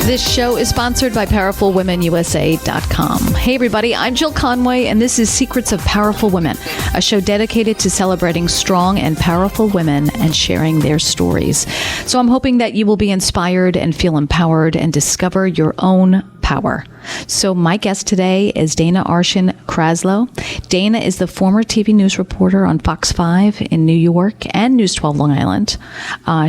This show is sponsored by PowerfulWomenUSA.com. Hey everybody, I'm Jill Conway, and this is Secrets of Powerful Women, a show dedicated to celebrating strong and powerful women and sharing their stories. So I'm hoping that you will be inspired and feel empowered and discover your own power. So my guest today is Dana Arschin Kraslow. Dana is the former TV news reporter on Fox 5 in New York and News 12 Long Island.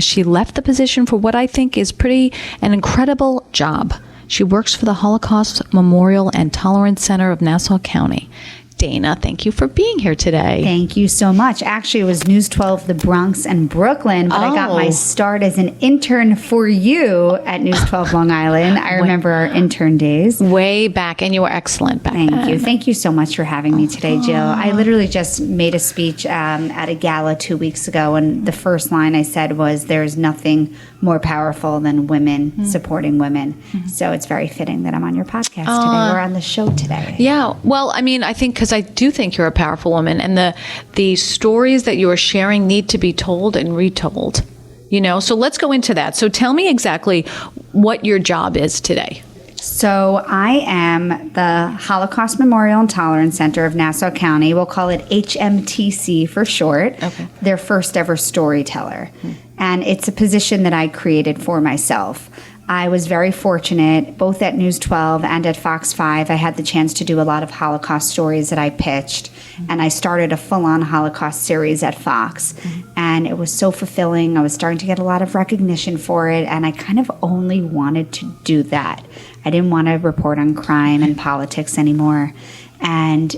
She left the position for what I think is an incredible job. She works for the Holocaust Memorial and Tolerance Center of Nassau County. Dana, thank you for being here today. Thank you so much. Actually, it was News 12, the Bronx and Brooklyn, but I got my start as an intern for you at News 12 Long Island. I remember our intern days. Way back, and you were excellent back then. Thank you. Thank you so much for having me today, Jill. I literally just made a speech at a gala 2 weeks ago, and the first line I said was, there's nothing more powerful than women supporting women. So it's very fitting that I'm on your podcast today. We're on the show today. Yeah. Well, I mean, I think because I do think you're a powerful woman, and the stories that you are sharing need to be told and retold. You know, so let's go into that. So tell me exactly what your job is today. So I am the Holocaust Memorial and Tolerance Center of Nassau County. We'll call it HMTC for short. Okay. Their first ever storyteller. And it's a position that I created for myself. I was very fortunate, both at News 12 and at Fox 5. I had the chance to do a lot of Holocaust stories that I pitched, and I started a full-on Holocaust series at Fox. And it was so fulfilling. I was starting to get a lot of recognition for it, and I kind of only wanted to do that. I didn't want to report on crime and politics anymore. And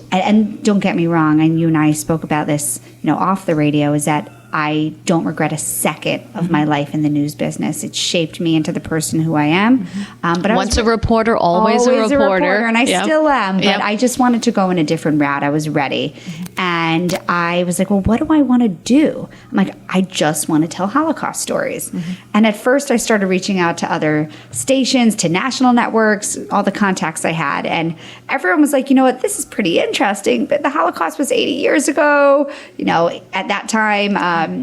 don't get me wrong, and you and I spoke about this, off the radio, is that I don't regret a second of my life in the news business. It shaped me into the person who I am. But Once a reporter, always a reporter. And I still am. But I just wanted to go in a different route. I was ready. And I was like, well, what do I want to do? I'm like, I just want to tell Holocaust stories. And at first I started reaching out to other stations, to national networks, all the contacts I had. And everyone was like, you know what, this is pretty interesting. But the Holocaust was 80 years ago. At that time,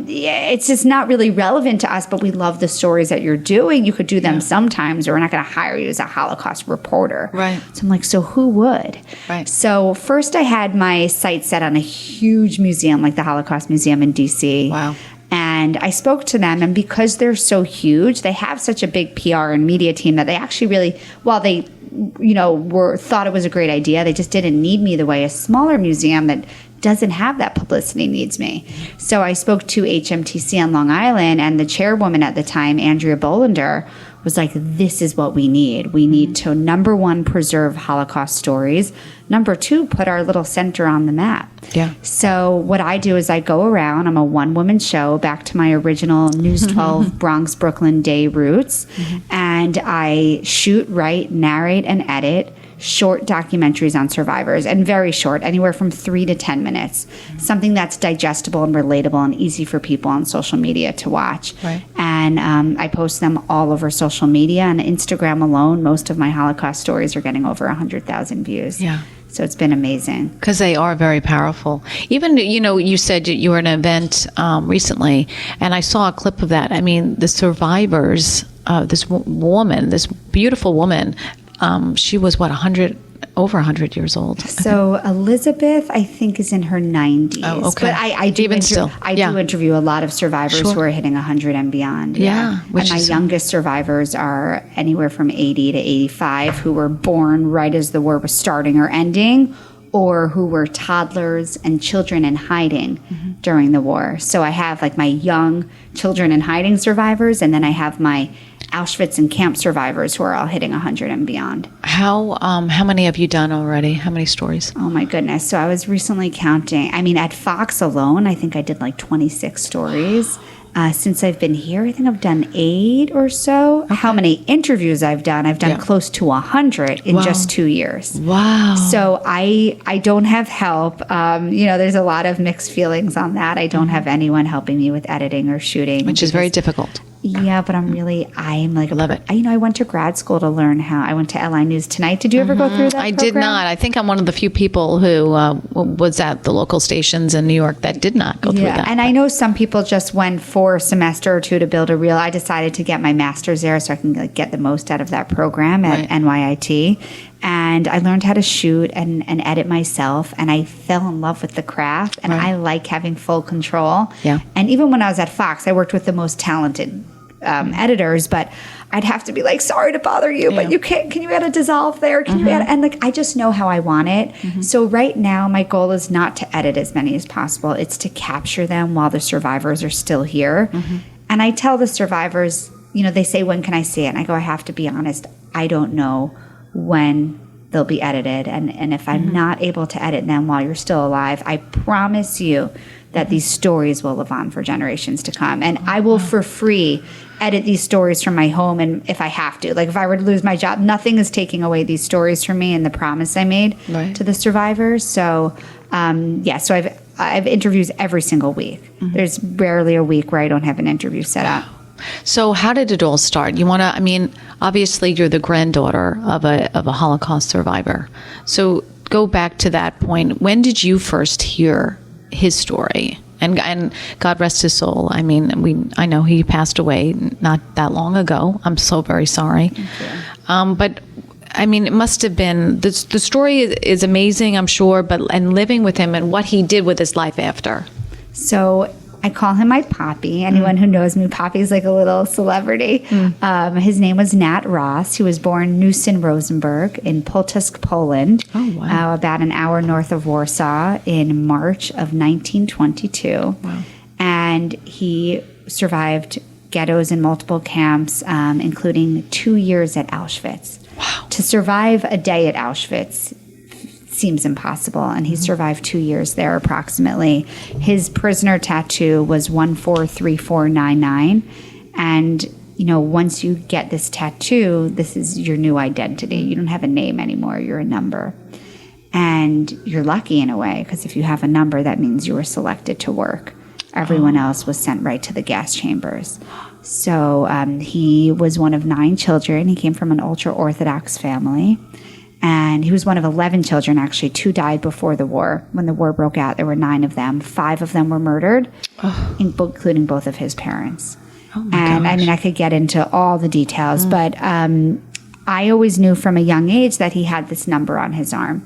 it's just not really relevant to us, but we love the stories that you're doing. You could do them sometimes, or we're not going to hire you as a Holocaust reporter. Right. So I'm like, so who would? Right. So first I had my sights set on a huge museum, like the Holocaust Museum in D.C. Wow. And I spoke to them, and because they're so huge, they have such a big PR and media team that they actually really, while they thought it was a great idea, they just didn't need me the way a smaller museum that doesn't have that publicity needs me. So I spoke to HMTC on Long Island, and the chairwoman at the time, Andrea Bolender, was like, this is what we need. We need to, number one, preserve Holocaust stories. Number two, put our little center on the map. Yeah. So what I do is I go around, I'm a one-woman show, back to my original News 12 Bronx, Brooklyn day roots, and I shoot, write, narrate, and edit short documentaries on survivors, and very short, anywhere from 3 to 10 minutes. Something that's digestible and relatable and easy for people on social media to watch. Right. And I post them all over social media. And Instagram alone, most of my Holocaust stories are getting over 100,000 views. Yeah. So it's been amazing. Because they are very powerful. Even, you said you were at an event recently, and I saw a clip of that. I mean, the survivors, this beautiful woman, she was, over 100 years old. So Elizabeth, I think, is in her 90s. Oh, okay. But I do do interview a lot of survivors who are hitting 100 and beyond. Yeah. And my youngest survivors are anywhere from 80 to 85 who were born right as the war was starting or ending, or who were toddlers and children in hiding during the war. So I have like my young children in hiding survivors, and then I have my Auschwitz and camp survivors who are all hitting 100 and beyond. How many have you done already? How many stories? Oh my goodness. So I was recently counting. I mean, at Fox alone, I think I did like 26 stories. Since I've been here, I think I've done 8 or so. Okay. How many interviews I've done close to 100 in just 2 years. Wow. So I don't have help. There's a lot of mixed feelings on that. I don't have anyone helping me with editing or shooting. Which is very difficult. Yeah, but I'm like, love it. I went to grad school to learn how. I went to LI News Tonight. Did you ever go through that I program? did not. I think I'm one of the few people who was at the local stations in New York that did not go through that. And I know some people just went for for a semester or two to build a reel. I decided to get my master's there so I can get the most out of that program at NYIT. And I learned how to shoot and edit myself, and I fell in love with the craft, and I like having full control. Yeah. And even when I was at Fox, I worked with the most talented editors, but I'd have to be like, sorry to bother you, but you can't, can you add a dissolve there? Can you add, and like, I just know how I want it. So right now my goal is not to edit as many as possible. It's to capture them while the survivors are still here. And I tell the survivors, you know, they say, when can I see it? And I go, I have to be honest, I don't know when they'll be edited. And if I'm not able to edit them while you're still alive, I promise you that these stories will live on for generations to come. And I will, for free, edit these stories from my home, and if I have to. Like, if I were to lose my job, nothing is taking away these stories from me and the promise I made to the survivors. So, so I've interviews every single week. There's rarely a week where I don't have an interview set up. So how did it all start? You want to, I mean, obviously you're the granddaughter of a Holocaust survivor. So go back to that point. When did you first hear his story? And God rest his soul. I mean, I know he passed away not that long ago. I'm so very sorry. But I mean, it must have been, the story is amazing, I'm sure, and living with him and what he did with his life after. So I call him my Poppy. Anyone who knows me, Poppy's like a little celebrity. His name was Nat Ross. He was born Newson Rosenberg in Poltusk, Poland, about an hour north of Warsaw, in March of 1922. And he survived ghettos and multiple camps, including 2 years at Auschwitz. To survive a day at Auschwitz seems impossible, and he survived 2 years there approximately. His prisoner tattoo was 143499, and you know, once you get this tattoo, this is your new identity. You don't have a name anymore, you're a number. And you're lucky in a way, because if you have a number, that means you were selected to work. Everyone else was sent right to the gas chambers. So he was one of 9 children. He came from an ultra-Orthodox family. And he was one of 11 children, actually. 2 died before the war. When the war broke out, there were 9 of them. 5 of them were murdered, including both of his parents. And I mean, I could get into all the details, but I always knew from a young age that he had this number on his arm.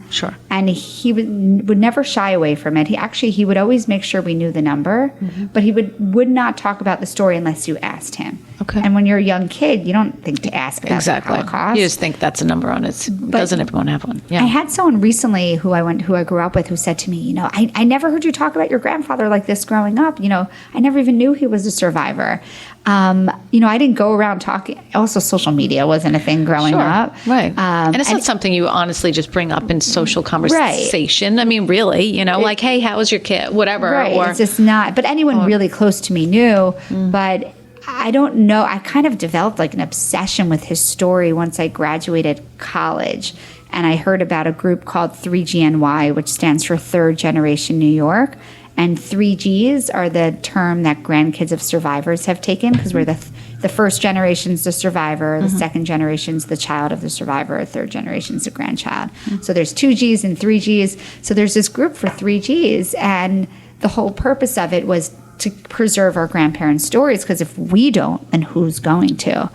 And he would never shy away from it. He would always make sure we knew the number, but he would not talk about the story unless you asked him. And when you're a young kid, you don't think to ask about the Holocaust. You just think that's a number on it. Doesn't everyone have one? I had someone recently who I grew up with, who said to me, you know, I never heard you talk about your grandfather like this growing up. You know, I never even knew he was a survivor. You know, I didn't go around talking. Also, social media wasn't a thing growing up. And it's not something you honestly just bring up in social conversation. I mean, really, you know, like, hey, how was your kid? Whatever. Or, it's just not. But anyone really close to me knew. But I don't know. I kind of developed like an obsession with his story once I graduated college. And I heard about a group called 3GNY, which stands for Third Generation New York. And 3Gs are the term that grandkids of survivors have taken, because we're the first generation's the survivor, the second generation's the child of the survivor, third generation's the grandchild. So there's 2Gs and 3Gs. So there's this group for 3Gs, and the whole purpose of it was to preserve our grandparents' stories, because if we don't, then who's going to?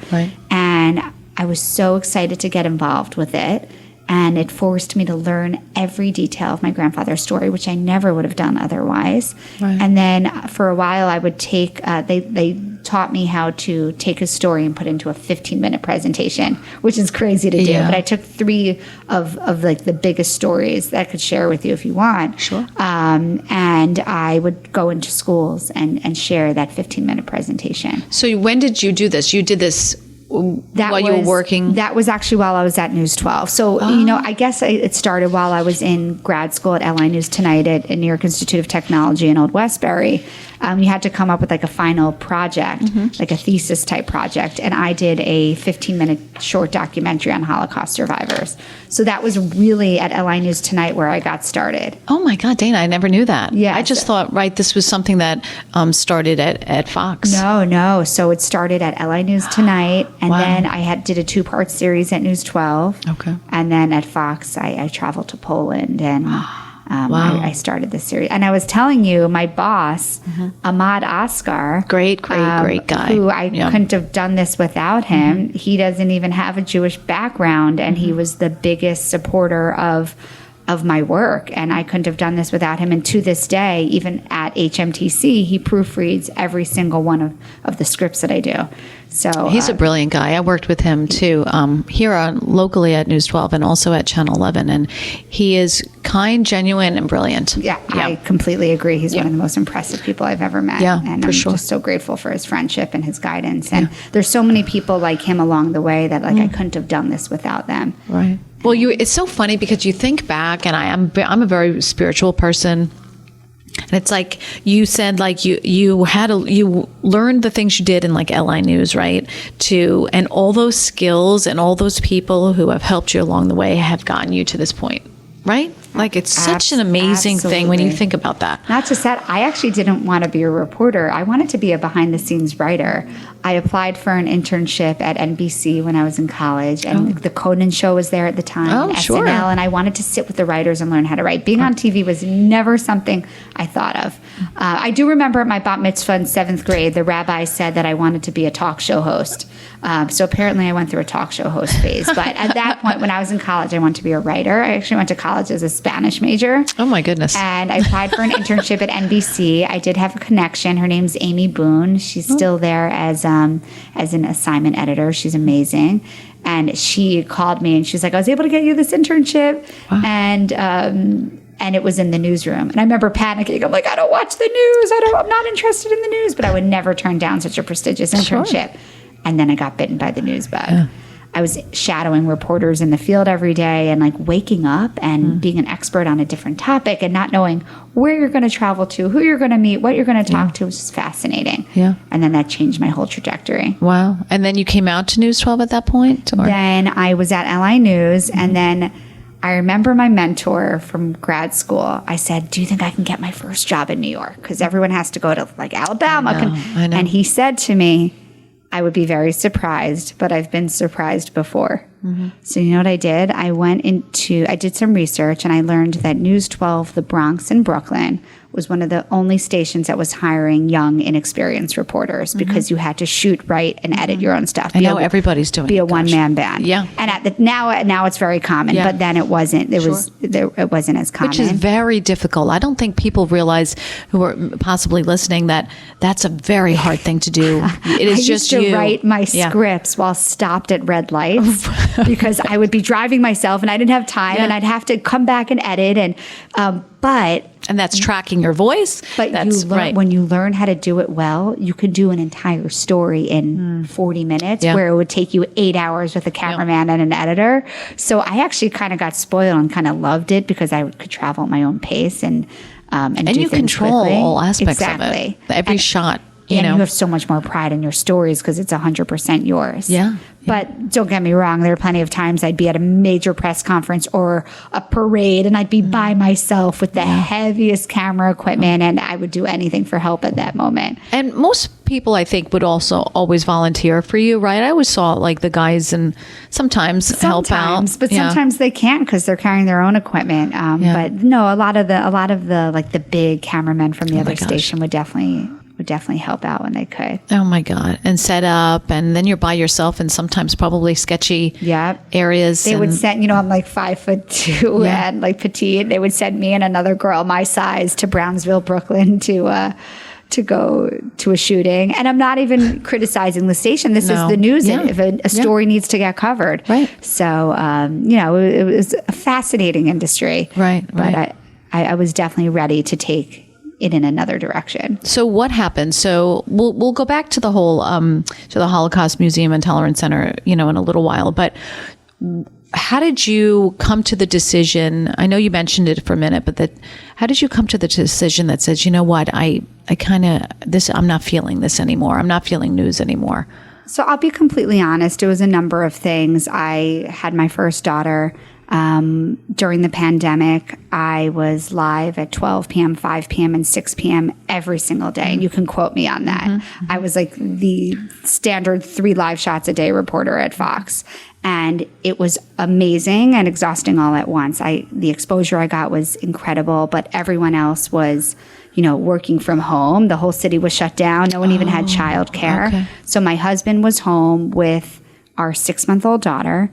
And I was so excited to get involved with it. And it forced me to learn every detail of my grandfather's story, which I never would have done otherwise. And then for a while, I would take, they taught me how to take a story and put it into a 15-minute presentation, which is crazy to do. But I took 3 of like the biggest stories that I could share with you if you want. And I would go into schools and share that 15-minute presentation. So when did you do this? You did this while you were working? That was actually while I was at News 12. So, you know, I guess it started while I was in grad school at LI News Tonight at New York Institute of Technology in Old Westbury. You had to come up with like a final project, like a thesis type project. And I did a 15-minute short documentary on Holocaust survivors. So that was really at LI News Tonight where I got started. Oh my God, Dana, I never knew that. Yeah. I just thought, this was something that started at Fox. No. So it started at LI News Tonight. And then I did a 2-part series at News 12. And then at Fox, I traveled to Poland and Wow. I started this series. And I was telling you, my boss, Ahmad Asghar, Great guy. who I couldn't have done this without him. He doesn't even have a Jewish background, and he was the biggest supporter of my work, and I couldn't have done this without him. And to this day, even at HMTC, he proofreads every single one of the scripts that I do. So he's a brilliant guy. I worked with him too, here locally at News 12 and also at Channel 11. And he is kind, genuine, and brilliant. Yeah, I completely agree. He's one of the most impressive people I've ever met. Yeah, and for I'm sure. just so grateful for his friendship and his guidance. And there's so many people like him along the way that I couldn't have done this without them. Right. Well, it's so funny because you think back, and I'm a very spiritual person. And it's like you said, like you learned the things you did in like LI News, right? And all those skills and all those people who have helped you along the way have gotten you to this point, right? Like it's such an amazing thing when you think about that. Not just that, I actually didn't want to be a reporter. I wanted to be a behind the scenes writer. I applied for an internship at NBC when I was in college, and the Conan show was there at the time, and sure. SNL, and I wanted to sit with the writers and learn how to write. Being on TV was never something I thought of. I do remember at my bat mitzvah in 7th grade, the rabbi said that I wanted to be a talk show host. So apparently I went through a talk show host phase. But at that point, when I was in college, I wanted to be a writer. I actually went to college as a Spanish major. Oh, my goodness. And I applied for an internship at NBC. I did have a connection. Her name's Amy Boone. She's still there as an assignment editor. She's amazing. And she called me and she's like, I was able to get you this internship. Wow. And it was in the newsroom. And I remember panicking. I'm like, I don't watch the news. I'm not interested in the news. But I would never turn down such a prestigious internship. Sure. And then I got bitten by the news bug. Yeah. I was shadowing reporters in the field every day and like waking up and being an expert on a different topic and not knowing where you're going to travel to, who you're going to meet, what you're going to talk to. It was just fascinating. Yeah. And then that changed my whole trajectory. Wow. And then you came out to News 12 at that point? Or? Then I was at LI News, and then I remember my mentor from grad school. I said, do you think I can get my first job in New York? Because everyone has to go to like Alabama. I know. And he said to me, I would be very surprised, but I've been surprised before. Mm-hmm. So you know what I did? I did some research, and I learned that News 12, the Bronx in Brooklyn, was one of the only stations that was hiring young, inexperienced reporters because you had to shoot, write, and edit your own stuff. I know everybody's doing it. Be a one-man band. Yeah. And now it's very common, but then it wasn't. It wasn't as common. Which is very difficult. I don't think people realize, who are possibly listening, that that's a very hard thing to do. It is just you. I used to write my scripts while stopped at red lights because I would be driving myself and I didn't have time, and I'd have to come back and edit. And that's tracking your voice. But when you learn how to do it well, you could do an entire story in 40 minutes where it would take you 8 hours with a cameraman and an editor. So I actually kind of got spoiled and kind of loved it because I could travel at my own pace and do you things control quickly. all aspects of it. Every shot. You have so much more pride in your stories because it's 100% yours. Yeah. But don't get me wrong, there are plenty of times I'd be at a major press conference or a parade and I'd be by myself with the heaviest camera equipment, and I would do anything for help at that moment. And most people, I think, would also always volunteer for you, right? I always saw like the guys and sometimes help out. But sometimes they can't because they're carrying their own equipment. But no, a lot of the like the big cameramen from the other station would definitely help out when they could. Oh my God. And set up, and then you're by yourself in sometimes probably sketchy areas. They would send, I'm like 5'2" and like petite. They would send me and another girl my size to Brownsville, Brooklyn to go to a shooting. And I'm not even criticizing the station. This is the news. If a story needs to get covered. Right. So, it was a fascinating industry. Right. But I was definitely ready to take it in another direction. So what happened? So we'll go back to the whole to the Holocaust Museum and Tolerance Center, in a little while. But how did you come to the decision? I know you mentioned it for a minute, but how did you come to the decision that says, you know what, I'm not feeling this anymore. I'm not feeling news anymore. So I'll be completely honest. It was a number of things. I had my first daughter. During the pandemic, I was live at 12 p.m., 5 p.m., and 6 p.m. every single day. And you can quote me on that. I was like the standard 3 live shots a day reporter at Fox. And it was amazing and exhausting all at once. The exposure I got was incredible, but everyone else was, working from home. The whole city was shut down. No one even had childcare. Okay. So my husband was home with our 6-month-old daughter,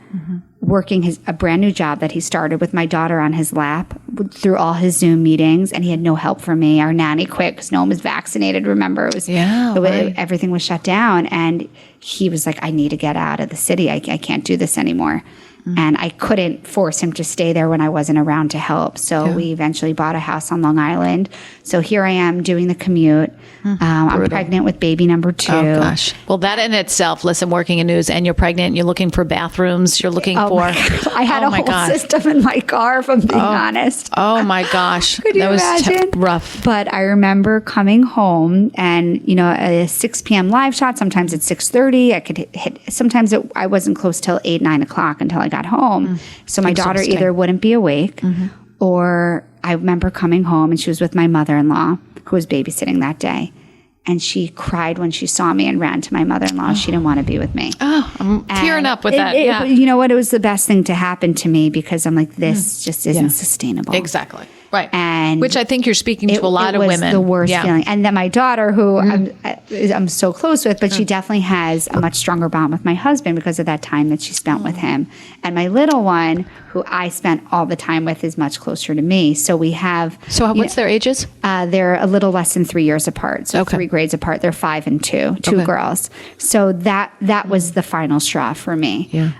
working a brand new job that he started with my daughter on his lap through all his Zoom meetings, and he had no help from me. Our nanny quit because no one was vaccinated. Remember, everything was shut down, and he was like, "I need to get out of the city. I can't do this anymore." And I couldn't force him to stay there when I wasn't around to help. So we eventually bought a house on Long Island. So here I am doing the commute. I'm pregnant with baby number 2. Oh, gosh. Well, that in itself, listen, working in news and you're pregnant, you're looking for bathrooms, you're looking for... I had a whole system in my car, if I'm being honest. Oh, my gosh. Could you imagine? Rough. But I remember coming home and, a 6 p.m. live shot, sometimes it's 6:30. I could hit, sometimes I wasn't close till 8, 9 o'clock until I got home. So my daughter either wouldn't be awake or I remember coming home and she was with my mother-in-law who was babysitting that day. And she cried when she saw me and ran to my mother-in-law. She didn't want to be with me. Oh, I'm tearing up with that. You know what? It was the best thing to happen to me because I'm like, this just isn't sustainable. Exactly. Right. And which I think you're speaking to a lot of women. It was the worst feeling. And then my daughter, who I'm so close with, but she definitely has a much stronger bond with my husband because of that time that she spent with him. And my little one, who I spent all the time with, is much closer to me. So we have... So what's their ages? They're a little less than 3 years apart. So 3 grades apart. They're 5 and 2 girls. So that was the final straw for me. Yeah.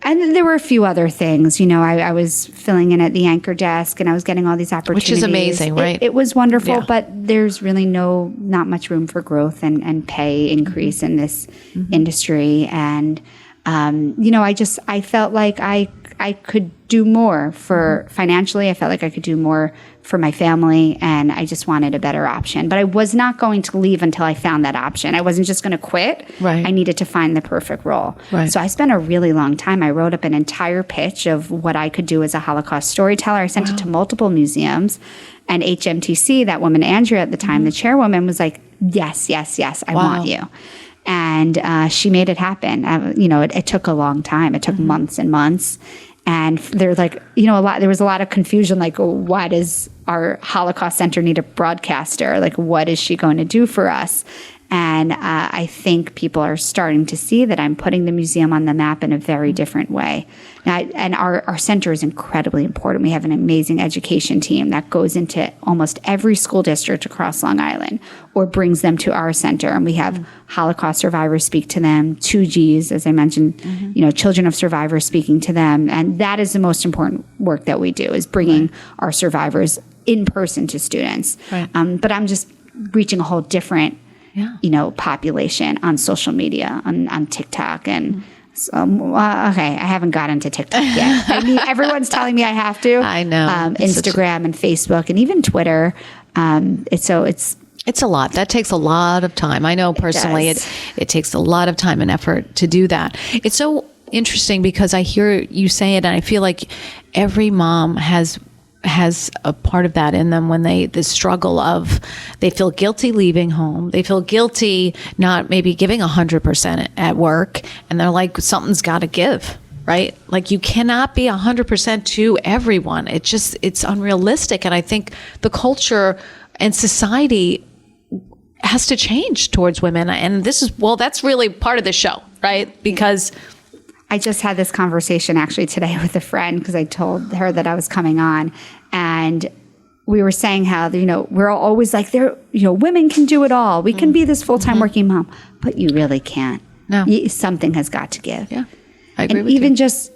And there were a few other things. I was filling in at the anchor desk and I was getting all these opportunities. Which is amazing, right? It was wonderful, but there's really not much room for growth and pay increase in this industry. And, I felt like I could do more for financially. I felt like I could do more for my family, and I just wanted a better option. But I was not going to leave until I found that option. I wasn't just going to quit. Right. I needed to find the perfect role. Right. So I spent a really long time. I wrote up an entire pitch of what I could do as a Holocaust storyteller. I sent it to multiple museums. And HMTC, that woman, Andrea, at the time, the chairwoman, was like, yes, I want you. And she made it happen. It took a long time. It took months and months. And they're like, there was a lot of confusion, like, why does our Holocaust Center need a broadcaster? Like, what is she going to do for us? And I think people are starting to see that I'm putting the museum on the map in a very different way. Now, and our center is incredibly important. We have an amazing education team that goes into almost every school district across Long Island or brings them to our center. And we have Holocaust survivors speak to them, 2Gs, as I mentioned, children of survivors speaking to them. And that is the most important work that we do, is bringing our survivors in person to students. Right. But I'm just reaching a whole different population on social media, on TikTok. And I haven't gotten to TikTok yet. Everyone's telling me I have to. I know. Instagram and Facebook and even Twitter. It's a lot. That takes a lot of time. I know personally it takes a lot of time and effort to do that. It's so interesting because I hear you say it and I feel like every mom has a part of that in them when the struggle of, they feel guilty leaving home. They feel guilty not maybe giving 100% at work. And they're like, something's got to give, right? Like you cannot be 100% to everyone. It's unrealistic. And I think the culture and society has to change towards women. And that's really part of the show, right? Because I just had this conversation actually today with a friend because I told her that I was coming on, and we were saying how, we're always like, women can do it all. We can be this full-time working mom, but you really can't. No. Something has got to give. Yeah, I agree with even you. just,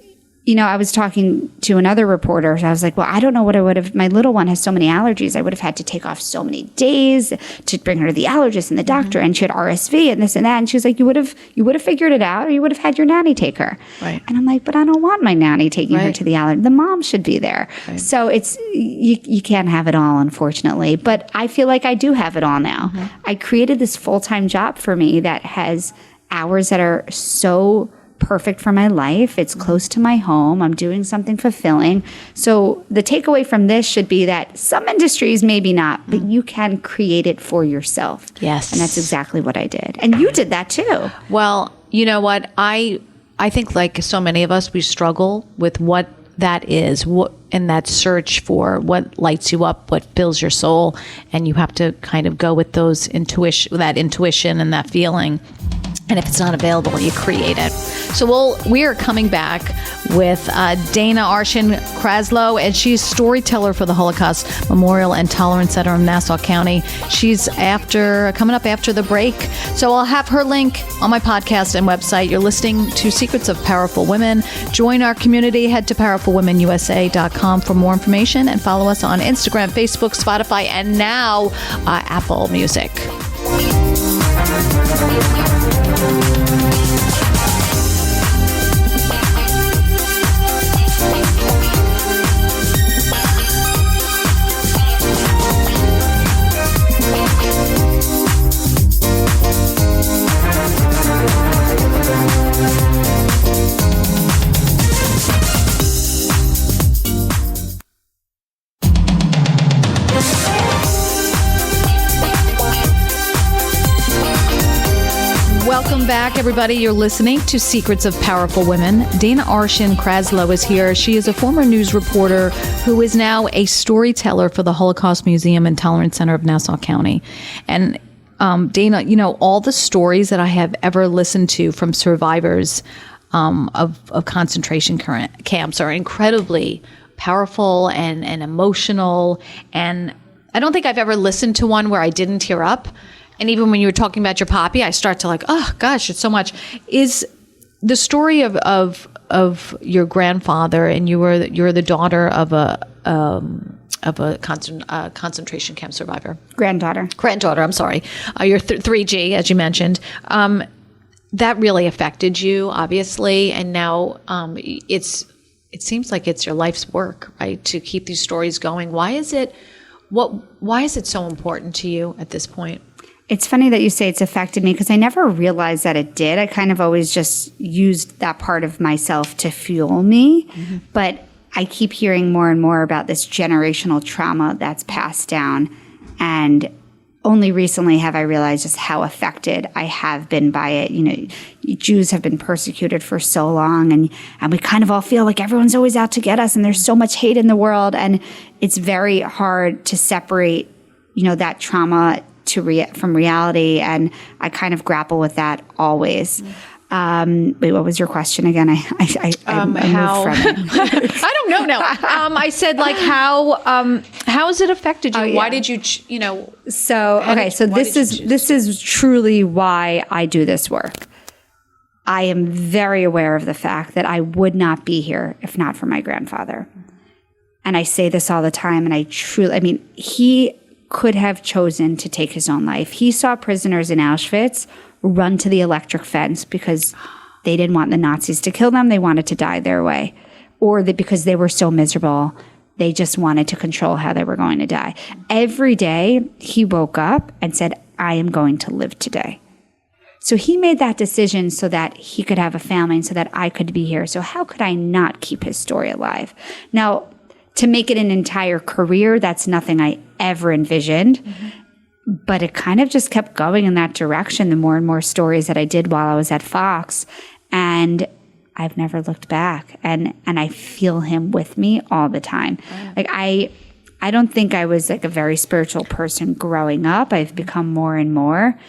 I was talking to another reporter. I was like, well, I don't know what I would have. My little one has so many allergies. I would have had to take off so many days to bring her to the allergist and the doctor. And she had RSV and this and that. And she was like, you would have figured it out, or you would have had your nanny take her. Right. And I'm like, but I don't want my nanny taking her to the allergist. The mom should be there. Right. So you can't have it all, unfortunately. But I feel like I do have it all now. I created this full-time job for me that has hours that are so perfect for my life. It's close to my home. I'm doing something fulfilling. So the takeaway from this should be that some industries maybe not, but you can create it for yourself. Yes. And that's exactly what I did. And you did that too. Well, you know what? I think like so many of us, we struggle with what that is, and that search for what lights you up, what fills your soul, and you have to kind of go with that intuition and that feeling. And if it's not available, you create it. So we are coming back with Dana Arschin Kraslow, and she's storyteller for the Holocaust Memorial and Tolerance Center in Nassau County. She's coming up after the break. So I'll have her link on my podcast and website. You're listening to Secrets of Powerful Women. Join our community. Head to powerfulwomenusa.com for more information, and follow us on Instagram, Facebook, Spotify, and now Apple Music. Welcome back, everybody. You're listening to Secrets of Powerful Women. Dana Arschin Kraslow is here. She is a former news reporter who is now a storyteller for the Holocaust Museum and Tolerance Center of Nassau County. And Dana, you know, all the stories that I have ever listened to from survivors of concentration camps are incredibly powerful and emotional. And I don't think I've ever listened to one where I didn't tear up. And even when you were talking about your poppy, I start to like, oh gosh, it's so much. Is the story of your grandfather, and you're the daughter of a concentration camp survivor. Granddaughter, I'm sorry. You're 3G, as you mentioned. That really affected you, obviously, and now it seems like it's your life's work, right? To keep these stories going. Why is it so important to you at this point? It's funny that you say it's affected me, because I never realized that it did. I kind of always just used that part of myself to fuel me. Mm-hmm. But I keep hearing more and more about this generational trauma that's passed down. And only recently have I realized just how affected I have been by it. You know, Jews have been persecuted for so long, and we kind of all feel like everyone's always out to get us, and there's so much hate in the world. And it's very hard to separate, that trauma from reality, and I kind of grapple with that always. Wait, what was your question again? I moved from it. I don't know now. I said, like, how has it affected you? Oh, yeah. Why did you, So this is truly why I do this work. I am very aware of the fact that I would not be here if not for my grandfather. And I say this all the time, and he could have chosen to take his own life. He saw prisoners in Auschwitz run to the electric fence because they didn't want the Nazis to kill them. They wanted to die their way. Or because they were so miserable, they just wanted to control how they were going to die. Every day, he woke up and said, I am going to live today. So he made that decision so that he could have a family and so that I could be here. So how could I not keep his story alive? Now, to make it an entire career, that's nothing I ever envisioned. Mm-hmm. But it kind of just kept going in that direction, the more and more stories that I did while I was at Fox. And I've never looked back. And I feel him with me all the time. Wow. Like I don't think I was like a very spiritual person growing up. I've become more and more.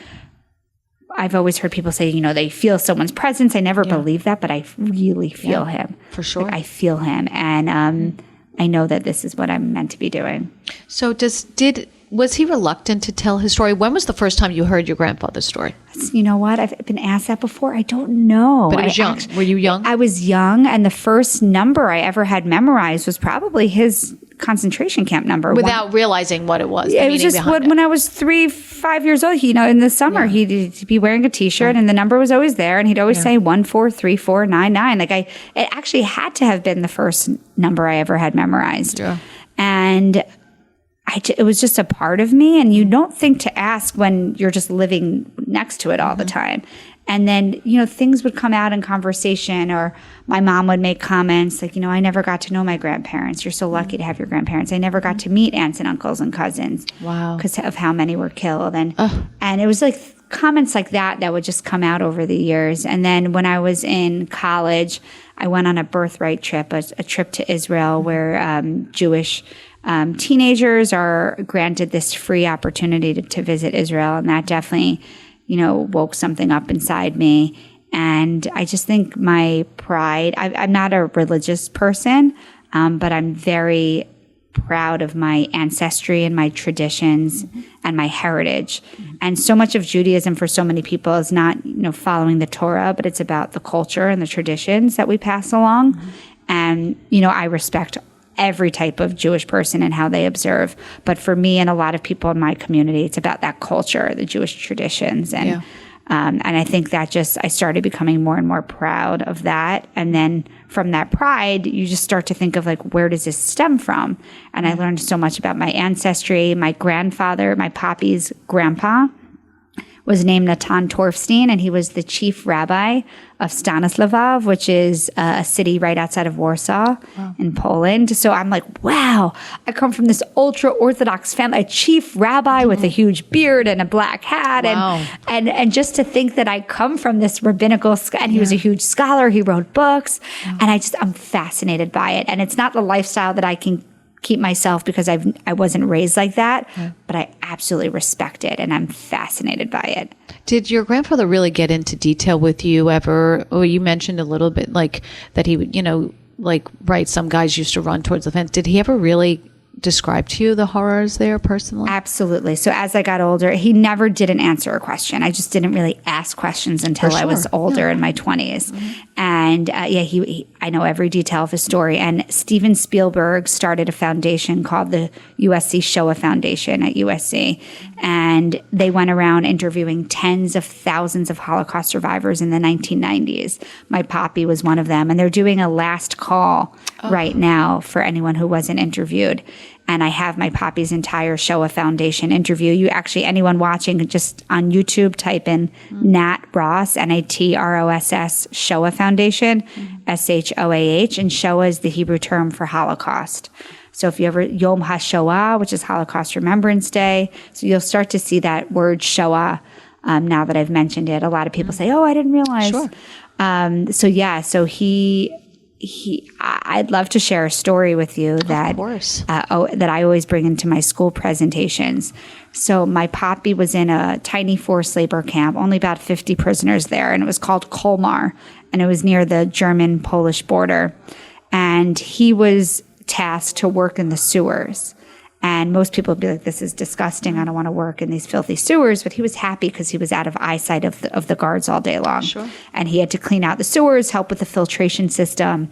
I've always heard people say, they feel someone's presence. I never believed that, but I really feel him. For sure. Like, I feel him. And I know that this is what I'm meant to be doing. So was he reluctant to tell his story? When was the first time you heard your grandfather's story? You know what? I've been asked that before. I don't know. But it was young. Were you young? I was young, and the first number I ever had memorized was probably his concentration camp number. Without realizing what it was. Yeah, it was just when I was 5 years old. In the summer, he'd be wearing a T-shirt, and the number was always there, and he'd always say 143499. Like it actually had to have been the first number I ever had memorized. Yeah. And it was just a part of me. And you don't think to ask when you're just living next to it all the time. And then, things would come out in conversation, or my mom would make comments like, I never got to know my grandparents. You're so lucky to have your grandparents. I never got to meet aunts and uncles and cousins. Wow. Because of how many were killed. And it was like comments like that would just come out over the years. And then when I was in college, I went on a birthright trip, a trip to Israel, where Jewish teenagers are granted this free opportunity to visit Israel. And that definitely woke something up inside me. And I just think my pride, I'm not a religious person, but I'm very proud of my ancestry and my traditions and my heritage. And so much of Judaism for so many people is not, following the Torah, but it's about the culture and the traditions that we pass along. And, I respect every type of Jewish person and how they observe. But for me and a lot of people in my community, it's about that culture, the Jewish traditions. And I think that I started becoming more and more proud of that. And then from that pride, you just start to think of like, where does this stem from? And I learned so much about my ancestry. My grandfather, my Poppy's grandpa, was named Natan Torfstein, and he was the chief rabbi of Stanislav, which is a city right outside of Warsaw in Poland. So I'm like, wow, I come from this ultra-Orthodox family, a chief rabbi with a huge beard and a black hat. And just to think that I come from this rabbinical, and he was a huge scholar, he wrote books, and I'm fascinated by it. And it's not the lifestyle that I can keep myself because I wasn't raised like that, but I absolutely respect it and I'm fascinated by it. Did your grandfather really get into detail with you ever? Or you mentioned a little bit like that he would, some guys used to run towards the fence. Did he ever really describe to you the horrors there personally? Absolutely. So as I got older, he never didn't answer a question. I just didn't really ask questions until I was older in my 20s. And I know every detail of his story. And Steven Spielberg started a foundation called the USC Shoah Foundation at USC. And they went around interviewing tens of thousands of Holocaust survivors in the 1990s. My Poppy was one of them. And they're doing a last call right now for anyone who wasn't interviewed. And I have my Poppy's entire Shoah Foundation interview. Anyone watching, just on YouTube, type in Nat Ross, Natross, Shoah Foundation, SHOAH. And Shoah is the Hebrew term for Holocaust. So if you ever, Yom HaShoah, which is Holocaust Remembrance Day. So you'll start to see that word Shoah now that I've mentioned it. A lot of people say, I didn't realize. Sure. I'd love to share a story with you that that I always bring into my school presentations. So my Poppy was in a tiny forced labor camp, only about 50 prisoners there, and it was called Colmar, and it was near the German-Polish border. And he was tasked to work in the sewers. And most people would be like, this is disgusting. I don't want to work in these filthy sewers. But he was happy because he was out of eyesight of the guards all day long. Sure. And he had to clean out the sewers, help with the filtration system.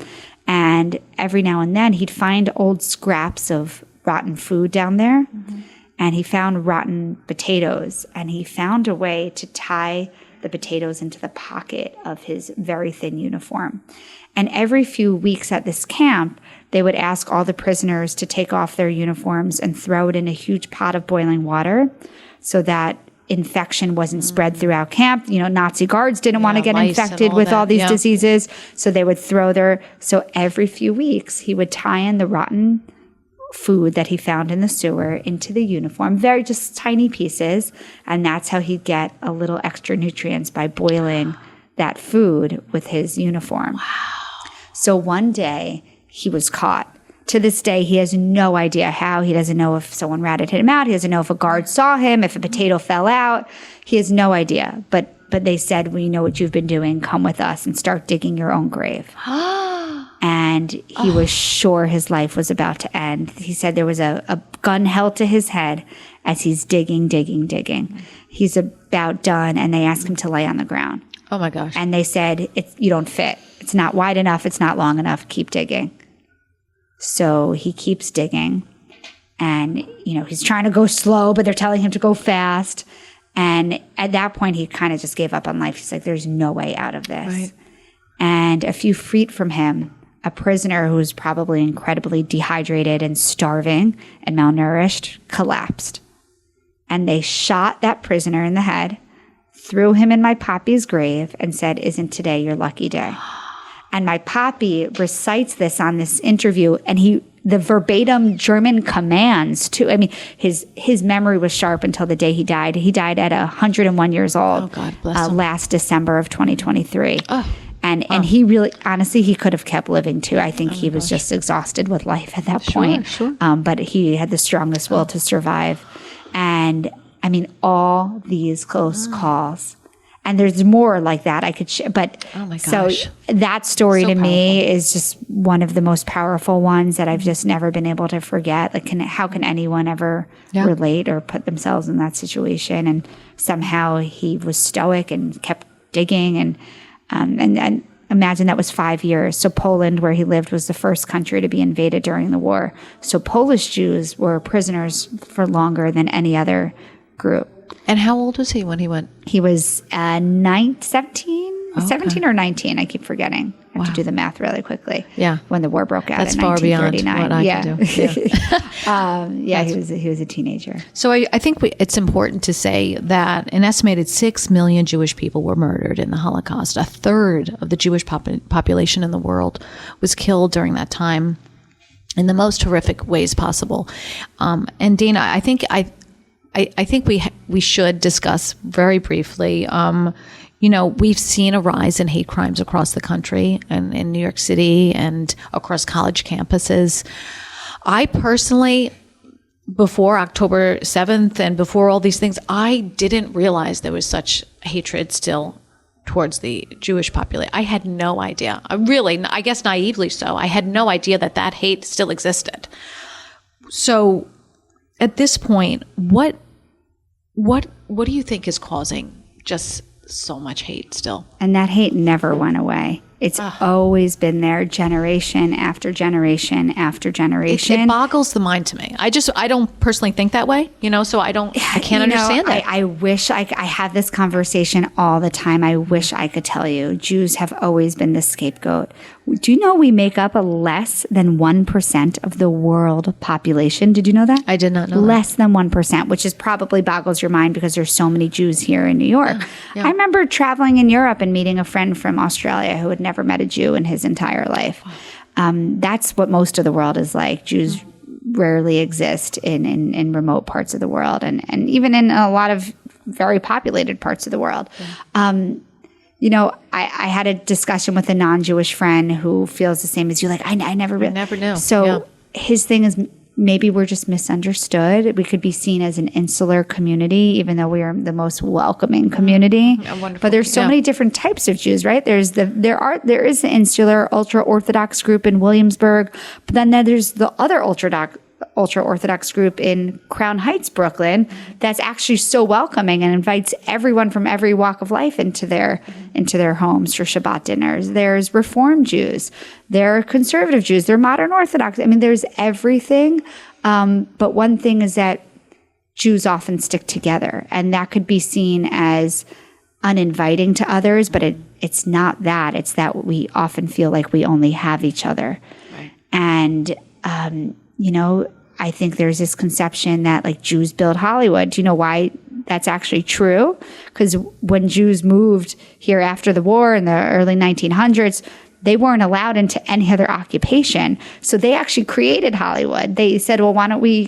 And every now and then he'd find old scraps of rotten food down there. And he found rotten potatoes. And he found a way to tie the potatoes into the pocket of his very thin uniform. And every few weeks at this camp, they would ask all the prisoners to take off their uniforms and throw it in a huge pot of boiling water so that infection wasn't spread throughout camp. Nazi guards didn't want to get infected with all these diseases. So they would so every few weeks, he would tie in the rotten food that he found in the sewer into the uniform, very just tiny pieces. And that's how he'd get a little extra nutrients by boiling that food with his uniform. Wow. So one day he was caught. To this day, he has no idea how. He doesn't know if someone ratted him out. He doesn't know if a guard saw him, if a potato fell out. He has no idea. But they said, we know what you've been doing. Come with us and start digging your own grave. And he was sure his life was about to end. He said there was a gun held to his head as he's digging. He's about done, and they asked him to lay on the ground. Oh, my gosh. And they said, you don't fit. It's not wide enough. It's not long enough. Keep digging. So he keeps digging. And, he's trying to go slow, but they're telling him to go fast. And at that point, he kind of just gave up on life. He's like, there's no way out of this. Right. And a few feet from him, a prisoner who was probably incredibly dehydrated and starving and malnourished collapsed. And they shot that prisoner in the head, threw him in my poppy's grave, and said, "Isn't today your lucky day?" And my poppy recites this on this interview, and the verbatim German commands too. I mean, his memory was sharp until the day he died. He died at 101 years old. Oh, God bless him. Last December of 2023. Oh. And he really, honestly, he could have kept living too. I think he was just exhausted with life at that point. Sure. But he had the strongest will to survive. And I mean, all these close calls. And there's more like that I could share. But oh my so gosh. that story So to me powerful. is just one of the most powerful ones that I've just never been able to forget. Like, how can anyone ever relate or put themselves in that situation? And somehow he was stoic and kept digging. And imagine that was 5 years. So Poland, where he lived, was the first country to be invaded during the war. So Polish Jews were prisoners for longer than any other group. And how old was he when he went? He was 17 or 19. I keep forgetting. I have to do the math really quickly. Yeah. When the war broke out That's in far beyond 1939. what I can do. Yeah. He was a teenager. So I think it's important to say that an estimated 6 million Jewish people were murdered in the Holocaust. A third of the Jewish population in the world was killed during that time in the most horrific ways possible. And Dana, I think we should discuss very briefly. We've seen a rise in hate crimes across the country and in New York City and across college campuses. I personally, before October 7th and before all these things, I didn't realize there was such hatred still towards the Jewish population. I had no idea. I guess naively so. I had no idea that hate still existed. So at this point, what do you think is causing just so much hate still? And that hate never went away. It's always been there, generation after generation after generation. It boggles the mind to me. I don't personally think that way, so I can't understand that. I wish I have this conversation all the time. I wish I could tell you. Jews have always been the scapegoat. Do you know we make up less than 1% of the world population? Did you know that? I did not know less than 1%, which is probably boggles your mind because there's so many Jews here in New York. Yeah. I remember traveling in Europe and meeting a friend from Australia who had never met a Jew in his entire life. That's what most of the world is like. Jews rarely exist in remote parts of the world and even in a lot of very populated parts of the world. I had a discussion with a non-Jewish friend who feels the same as you. Like, I never knew. So his thing is, maybe we're just misunderstood. We could be seen as an insular community, even though we are the most welcoming community. But there's so many different types of Jews, right? There is the insular ultra-Orthodox group in Williamsburg, but then there's the other ultra-Orthodox group in Crown Heights, Brooklyn, that's actually so welcoming and invites everyone from every walk of life into their homes for Shabbat dinners. There's Reform Jews. There are conservative Jews. There are modern Orthodox. I mean, there's everything. But one thing is that Jews often stick together, and that could be seen as uninviting to others, but it's not that. It's that we often feel like we only have each other. Right. And, I think there's this conception that like Jews build Hollywood. Do you know why that's actually true? Because when Jews moved here after the war in the early 1900s, they weren't allowed into any other occupation. So they actually created Hollywood. They said, well, why don't we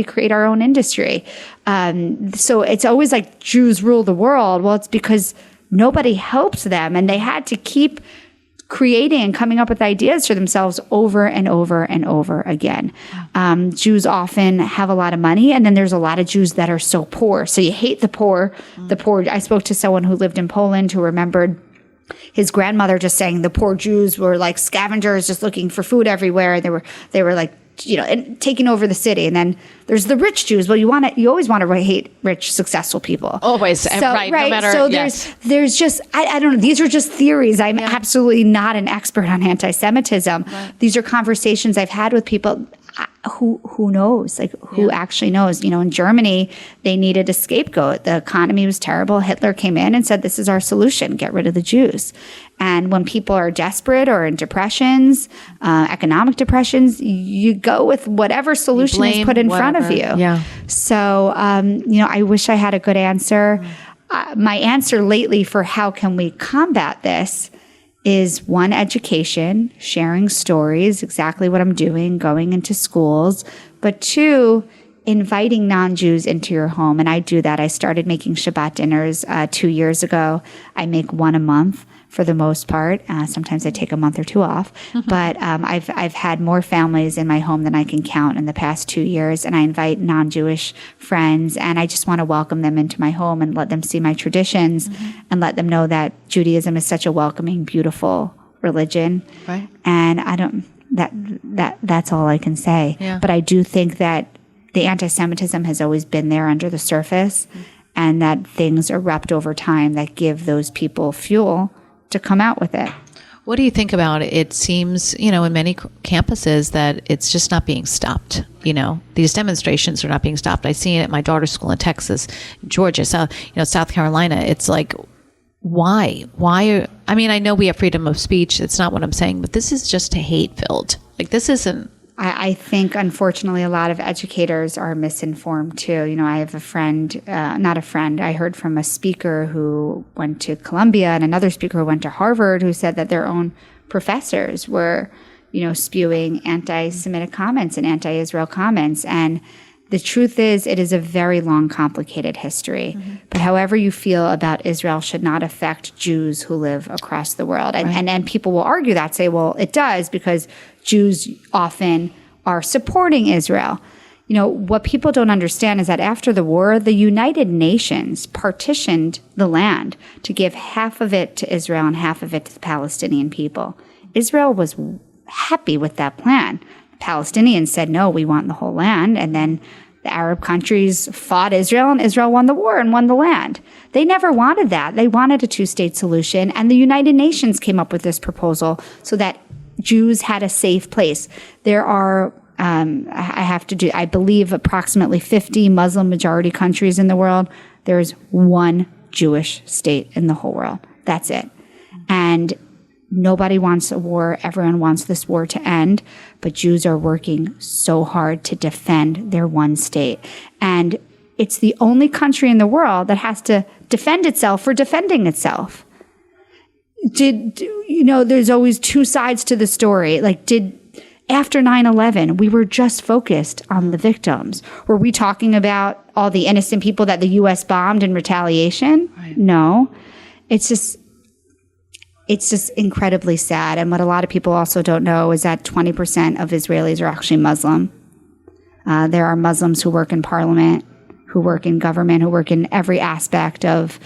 create our own industry? So it's always like Jews rule the world. Well, it's because nobody helps them, and they had to keep creating and coming up with ideas for themselves over and over and over again. Jews often have a lot of money, and then there's a lot of Jews that are so poor. So you hate the poor. The poor. I spoke to someone who lived in Poland who remembered his grandmother just saying the poor Jews were like scavengers just looking for food everywhere. They were like, and taking over the city. And then there's the rich Jews. Well, you always want to hate rich, successful people. Always, so, right? No matter. So there's just I don't know. These are just theories. I'm absolutely not an expert on anti-Semitism. Right. These are conversations I've had with people. who knows? Like, who actually knows? In Germany, they needed a scapegoat. The economy was terrible. Hitler came in and said, this is our solution. Get rid of the Jews. And when people are desperate or in depressions, economic depressions, you go with whatever solution is put in front of you. Yeah. So, I wish I had a good answer. My answer lately for how can we combat this is, one, education, sharing stories, exactly what I'm doing, going into schools, but two, inviting non-Jews into your home. And I do that. I started making Shabbat dinners 2 years ago. I make one a month for the most part. Sometimes I take a month or two off, but I've had more families in my home than I can count in the past 2 years. And I invite non-Jewish friends, and I just want to welcome them into my home and let them see my traditions and let them know that Judaism is such a welcoming, beautiful religion. Right. And that's all I can say. Yeah. But I do think that the anti-Semitism has always been there under the surface, and that things erupt over time that give those people fuel to come out with it. What do you think about it? It seems, in many campuses that it's just not being stopped. These demonstrations are not being stopped. I see it at my daughter's school in Texas, Georgia, South Carolina. It's like, why? I know we have freedom of speech. It's not what I'm saying, but this is just hate-filled. Like, this isn't. I think, unfortunately, a lot of educators are misinformed, too. I have a friend, not a friend, I heard from a speaker who went to Columbia and another speaker who went to Harvard, who said that their own professors were, spewing anti-Semitic comments and anti-Israel comments. And the truth is, it is a very long, complicated history. But however you feel about Israel should not affect Jews who live across the world. And people will argue that, say, well, it does, because Jews often are supporting Israel. What people don't understand is that after the war, the United Nations partitioned the land to give half of it to Israel and half of it to the Palestinian people. Israel was happy with that plan. Palestinians said, no, we want the whole land. And then the Arab countries fought Israel, and Israel won the war and won the land. They never wanted that. They wanted a two-state solution. And the United Nations came up with this proposal so that Jews had a safe place. There are, I believe, approximately 50 Muslim majority countries in the world. There's one Jewish state in the whole world. That's it. And nobody wants a war. Everyone wants this war to end. But Jews are working so hard to defend their one state. And it's the only country in the world that has to defend itself for defending itself. There's always two sides to the story. After 9/11, we were just focused on the victims. Were we talking about all the innocent people that the U.S. bombed in retaliation? Right. No. It's just incredibly sad. And what a lot of people also don't know is that 20% of Israelis are actually Muslim. There are Muslims who work in parliament, who work in government, who work in every aspect of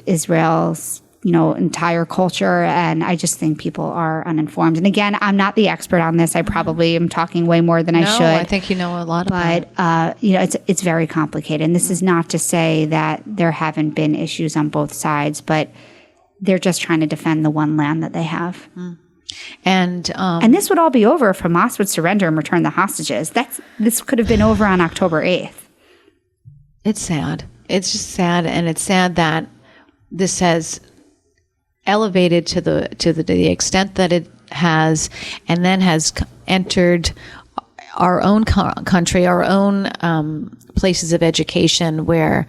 Israel's entire culture. And I just think people are uninformed. And again, I'm not the expert on this. I probably am talking way more than I should. I think you know a lot about it. But, it's very complicated. And this is not to say that there haven't been issues on both sides, but they're just trying to defend the one land that they have. And this would all be over if Hamas would surrender and return the hostages. This could have been over on October 8th. It's sad. It's just sad. And it's sad that this has elevated to the extent that it has, and then has entered our own country, our own places of education, where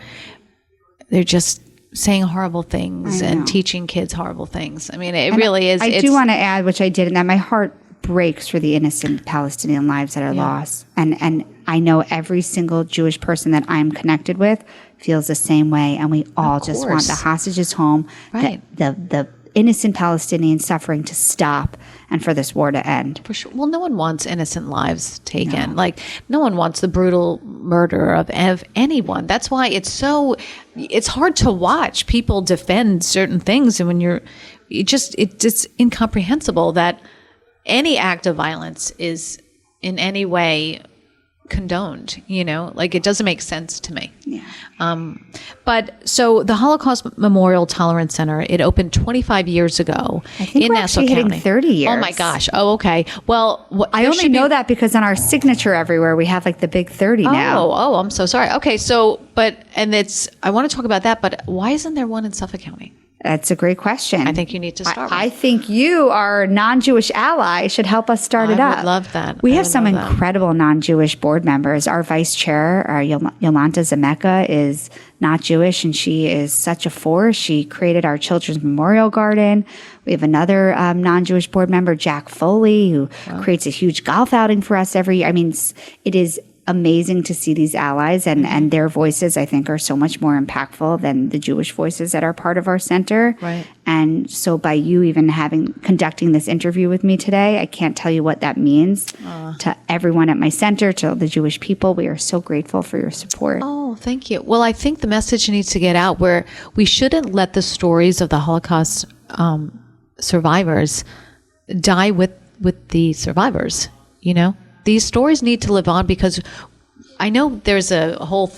they're just saying horrible things and teaching kids horrible things. I mean, it really is. I do want to add, which I did, and that my heart breaks for the innocent Palestinian lives that are lost. And I know every single Jewish person that I'm connected with feels the same way. And we all just want the hostages home, right? The innocent Palestinian suffering to stop, and for this war to end. For sure. Well, no one wants innocent lives taken. No. No one wants the brutal murder of anyone. That's why it's hard to watch people defend certain things. And when it's incomprehensible that any act of violence is in any way condoned, like it doesn't make sense to me. Yeah. But so the Holocaust Memorial Tolerance Center, it opened 25 years ago I think in we're Nassau actually County. hitting 30 years. Oh my gosh. Oh, okay. Well, I only know that because on our signature everywhere, we have like the big 30 now. Oh, I'm so sorry. Okay. So, I want to talk about that, but why isn't there one in Suffolk County? That's a great question. I think you need to start with. I think you, our non-Jewish ally, should help us start it up. I would love that. We have some incredible non-Jewish board members. Our vice chair, Yolanta Zemeka, is not Jewish, and she is such a force. She created our Children's Memorial Garden. We have another non-Jewish board member, Jack Foley, who creates a huge golf outing for us every year. I mean, it is amazing to see these allies, and their voices, I think, are so much more impactful than the Jewish voices that are part of our center. Right. And so by you even conducting this interview with me today, I can't tell you what that means to everyone at my center, to the Jewish people. We are so grateful for your support. Oh, thank you. Well, I think the message needs to get out where we shouldn't let the stories of the Holocaust survivors die with the survivors, These stories need to live on, because I know there's a whole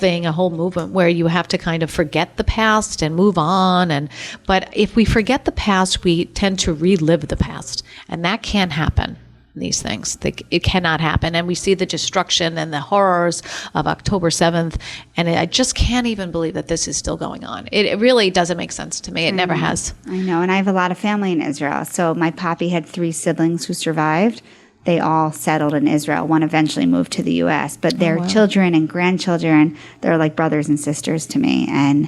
movement where you have to kind of forget the past and move on. But if we forget the past, we tend to relive the past. And that can't happen, these things. It cannot happen. And we see the destruction and the horrors of October 7th. And I just can't even believe that this is still going on. It really doesn't make sense to me. It never has. I know. And I have a lot of family in Israel. So my papi had 3 siblings who survived. They all settled in Israel. One eventually moved to the U.S., but their children and grandchildren, they're like brothers and sisters to me. And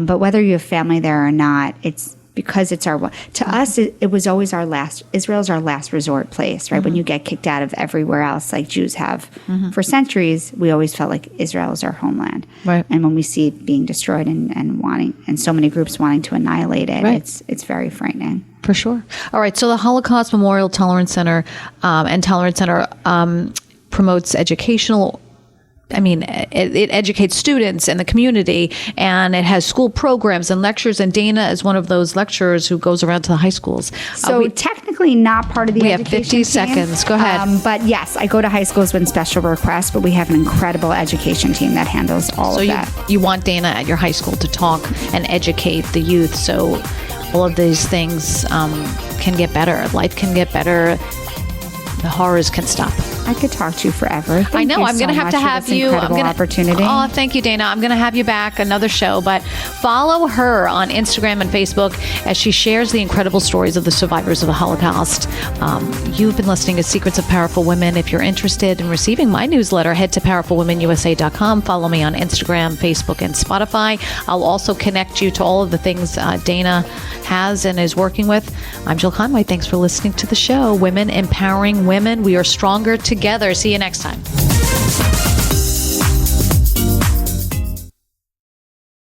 but whether you have family there or not, it's because it's to us, it was always Israel's our last resort place, right? When you get kicked out of everywhere else, like Jews have for centuries, we always felt like Israel is our homeland. Right. And when we see it being destroyed and so many groups wanting to annihilate it, it's very frightening. For sure. All right. So the Holocaust Memorial Tolerance Center promotes educational. It educates students and the community, and it has school programs and lectures. And Dana is one of those lecturers who goes around to the high schools. So technically not part of the education team. We have 50 seconds. Go ahead. But yes, I go to high schools with special requests, but we have an incredible education team that handles all of that. So you want Dana at your high school to talk and educate the youth, so all of these things can get better. Life can get better. The horrors can stop. I could talk to you forever. I know. I'm going to have to have you. Opportunity. Oh, thank you, Dana. I'm going to have you back another show. But follow her on Instagram and Facebook as she shares the incredible stories of the survivors of the Holocaust. You've been listening to Secrets of Powerful Women. If you're interested in receiving my newsletter, head to powerfulwomenusa.com. Follow me on Instagram, Facebook, and Spotify. I'll also connect you to all of the things Dana has and is working with. I'm Jill Conway. Thanks for listening to the show. Women empowering women. We are stronger together. See you next time.